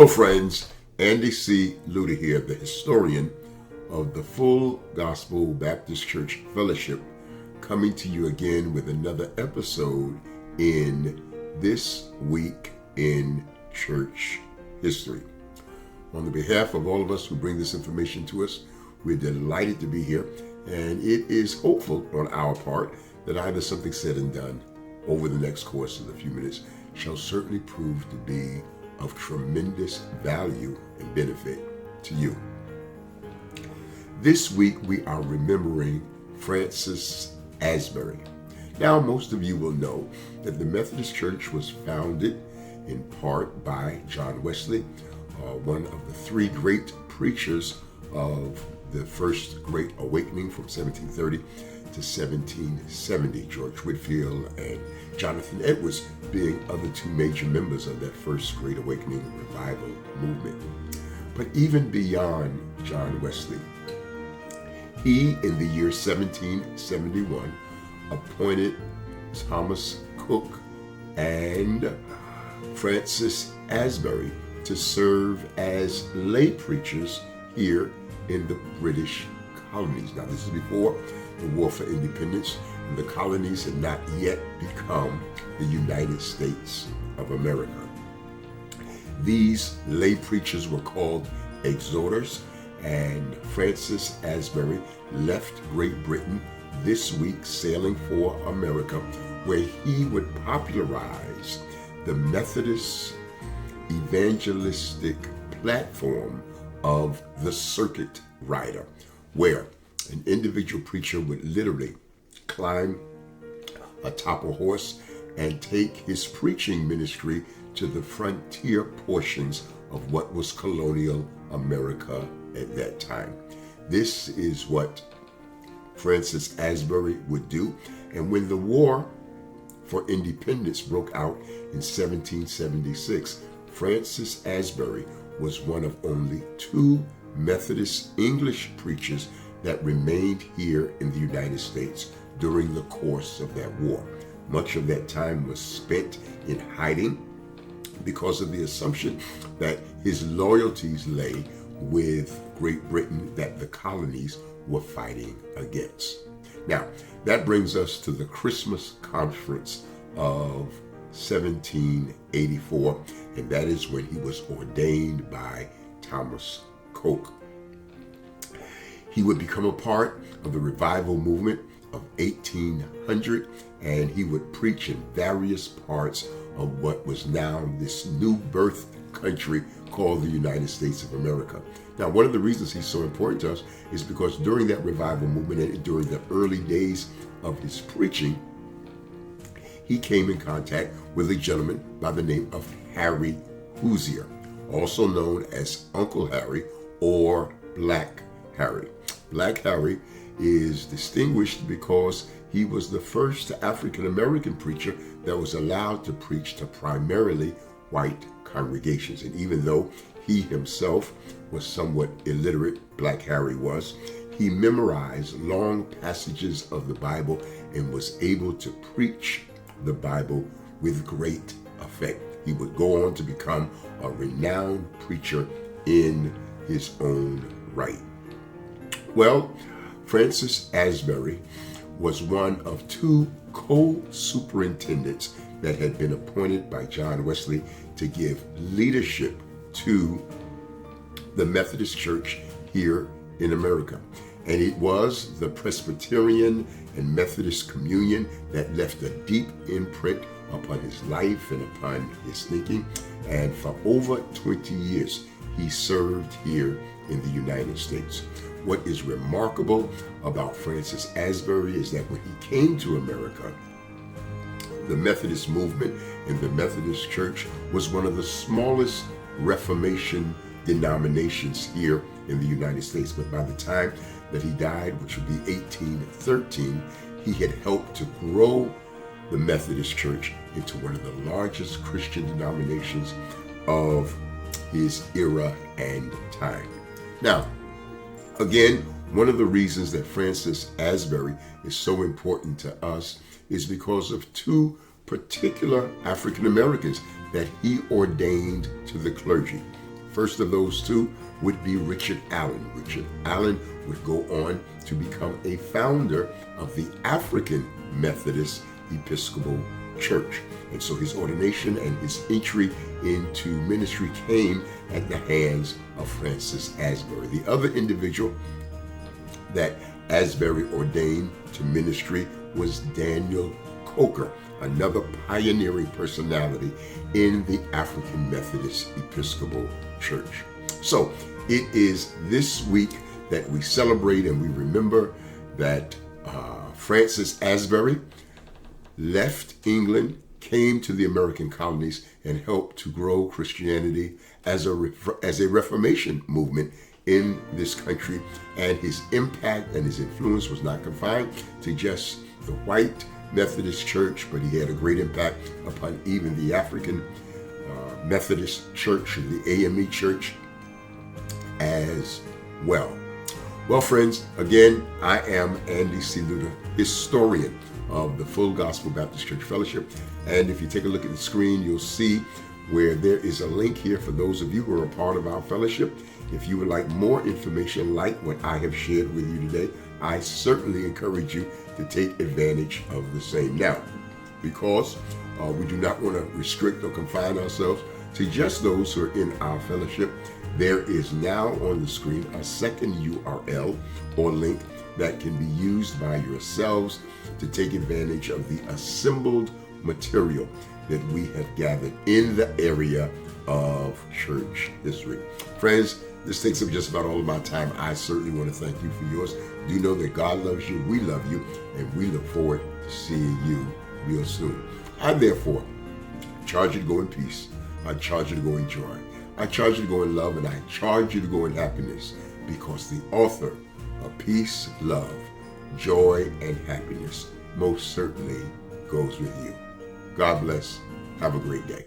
friends. Andy C. Lewter here, the historian of the Full Gospel Baptist Church Fellowship, coming to you again with another episode in This Week in Church History. On the behalf of all of us who bring this information to us, we're delighted to be here, and it is hopeful on our part that either something said and done over the next course of the few minutes shall certainly prove to be of tremendous value and benefit to you. This week we are remembering Francis Asbury. Now, most of you will know that the Methodist Church was founded in part by John Wesley, one of the three great preachers of the First Great Awakening from 1730 to 1770, George Whitefield and Jonathan Edwards being other two major members of that First Great Awakening revival movement. But even beyond John Wesley, he, in the year 1771, appointed Thomas Cook and Francis Asbury to serve as lay preachers here in the British colonies. Now, this is before the War for Independence, and the colonies had not yet become the United States of America. These lay preachers were called exhorters, and Francis Asbury left Great Britain this week sailing for America, where he would popularize the Methodist evangelistic platform of the circuit rider, where an individual preacher would literally climb atop a horse and take his preaching ministry to the frontier portions of what was colonial America at that time. This is what Francis Asbury would do. And when the War for Independence broke out in 1776, Francis Asbury was one of only two Methodist English preachers that remained here in the United States during the course of that war. Much of that time was spent in hiding because of the assumption that his loyalties lay with Great Britain that the colonies were fighting against. Now, that brings us to the Christmas Conference of 1784, and that is when he was ordained by Thomas Cook. He would become a part of the revival movement of 1800, and he would preach in various parts of what was now this new birth country called the United States of America. Now, one of the reasons he's so important to us is because during that revival movement and during the early days of his preaching, he came in contact with a gentleman by the name of Harry Hoosier, also known as Uncle Harry or Black Harry. Black Harry is distinguished because he was the first African-American preacher that was allowed to preach to primarily white congregations. And even though he himself was somewhat illiterate, Black Harry was, he memorized long passages of the Bible and was able to preach the Bible with great effect. He would go on to become a renowned preacher in his own right. Well, Francis Asbury was one of two co-superintendents that had been appointed by John Wesley to give leadership to the Methodist Church here in America. And it was the Presbyterian and Methodist communion that left a deep imprint upon his life and upon his thinking. And for over 20 years, he served here in the United States. What is remarkable about Francis Asbury is that when he came to America, the Methodist movement and the Methodist Church was one of the smallest Reformation denominations here in the United States. But by the time that he died, which would be 1813, he had helped to grow the Methodist Church into one of the largest Christian denominations of his era and time. Now, again, one of the reasons that Francis Asbury is so important to us is because of two particular African Americans that he ordained to the clergy. First of those two would be Richard Allen. Richard Allen would go on to become a founder of the African Methodist Episcopal Church. And so his ordination and his entry into ministry came at the hands of Francis Asbury. The other individual that Asbury ordained to ministry was Daniel Coker, another pioneering personality in the African Methodist Episcopal Church. So it is this week that we celebrate and we remember that Francis Asbury left England, came to the American colonies, and helped to grow Christianity as a Reformation movement in this country. And his impact and his influence was not confined to just the white Methodist Church, but he had a great impact upon even the African Methodist Church, or the AME Church as well. Well, friends, again, I am Andy C. Lewter, historian of the Full Gospel Baptist Church Fellowship. And if you take a look at the screen, you'll see where there is a link here for those of you who are a part of our fellowship. If you would like more information like what I have shared with you today, I certainly encourage you to take advantage of the same. Now, because we do not want to restrict or confine ourselves to just those who are in our fellowship, there is now on the screen a second URL or link that can be used by yourselves to take advantage of the assembled material that we have gathered in the area of church history. Friends, this takes up just about all of my time. I certainly want to thank you for yours. Do know that God loves you, we love you, and we look forward to seeing you real soon. I therefore charge you to go in peace. I charge you to go in joy. I charge you to go in love, and I charge you to go in happiness, because the author of peace, love, joy, and happiness most certainly goes with you. God bless. Have a great day.